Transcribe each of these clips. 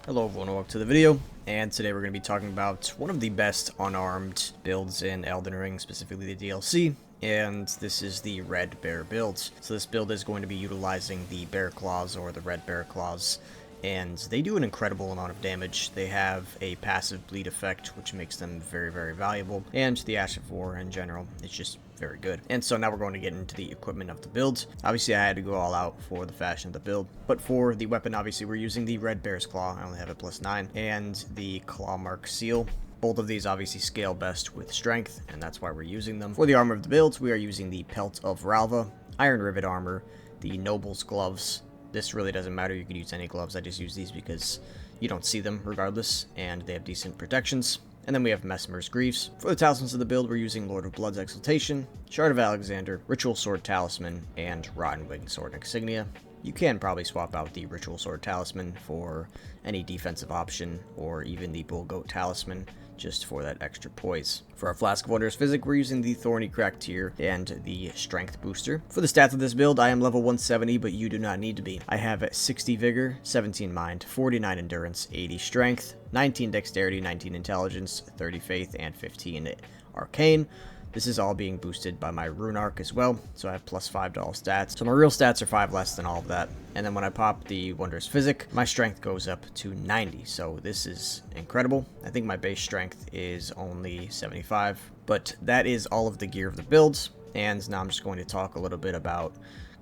Hello everyone, welcome to the video, and today we're going to be talking about one of the best unarmed builds in Elden Ring, specifically the DLC, and this is the Red Bear build. So this build is going to be utilizing the Bear Claws, or the Red Bear Claws, and they do an incredible amount of damage. They have a passive bleed effect, which makes them very, very valuable, and the Ash of War in general is just very good. And so now we're going to get into the equipment of the build. Obviously I had to go all out for the fashion of the build, but for the weapon obviously we're using the Red Bear's Claw. I only have it +9, and the Claw Mark Seal. Both of these obviously scale best with strength, and that's why we're using them. For the armor of the build, we are using the Pelt of Ralva, Iron Rivet Armor, the Noble's Gloves. This really doesn't matter, you could use any gloves. I just use these because you don't see them regardless, and they have decent protections. And then we have Messmer's Greaves. For the talismans of the build, we're using Lord of Blood's Exaltation, Shard of Alexander, Ritual Sword Talisman, and Rotten Wing Sword Insignia. You can probably swap out the Ritual Sword Talisman for any defensive option, or even the Bull Goat Talisman, just for that extra poise. For our Flask of Wondrous Physic, we're using the Thorny Crack Tier and the Strength Booster. For the stats of this build, I am level 170, but you do not need to be. I have 60 Vigor, 17 Mind, 49 Endurance, 80 Strength, 19 Dexterity, 19 Intelligence, 30 Faith, and 15 Arcane. This is all being boosted by my Rune Arc as well, so I have +5 to all stats. So my real stats are 5 less than all of that. And then when I pop the Wondrous Physic, my strength goes up to 90, so this is incredible. I think my base strength is only 75, but that is all of the gear of the builds. And now I'm just going to talk a little bit about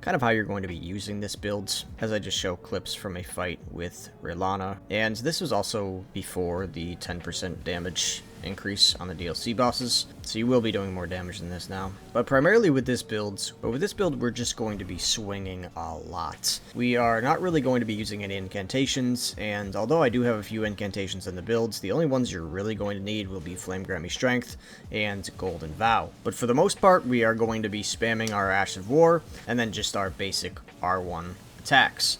kind of how you're going to be using this build, as I just show clips from a fight with Rilana. And this was also before the 10% damage increase on the DLC bosses, so you will be doing more damage than this now. But primarily with this build, we're just going to be swinging a lot. We are not really going to be using any incantations, and although I do have a few incantations in the builds, the only ones you're really going to need will be Flame Grant Me Strength and Golden Vow. But for the most part, we are going to be spamming our Ash of War, and then just our basic R1 attacks.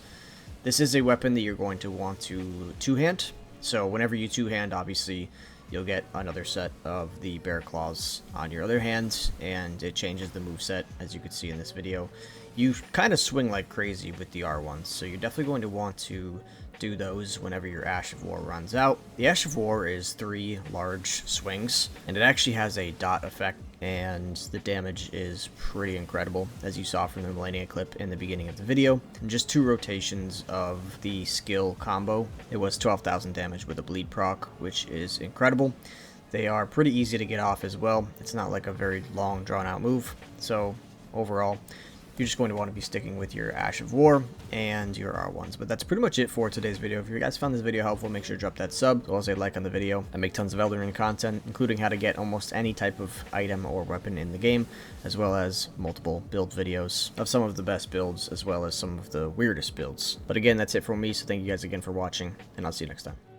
This is a weapon that you're going to want to two-hand, so whenever you two-hand, obviously, you'll get another set of the Bear Claws on your other hand, and it changes the moveset, as you can see in this video. You kind of swing like crazy with the R1s, so you're definitely going to want to do those whenever your Ash of War runs out. The Ash of War is 3 large swings, and it actually has a dot effect, and the damage is pretty incredible, as you saw from the Millennia clip in the beginning of the video. In just 2 rotations of the skill combo, it was 12,000 damage with a bleed proc, which is incredible. They are pretty easy to get off as well. It's not like a very long drawn out move, so overall you're just going to want to be sticking with your Ash of War and your R1s. But that's pretty much it for today's video. If you guys found this video helpful, make sure to drop that sub, as well as a like on the video. I make tons of Elden Ring content, including how to get almost any type of item or weapon in the game, as well as multiple build videos of some of the best builds, as well as some of the weirdest builds. But again, that's it from me, so thank you guys again for watching, and I'll see you next time.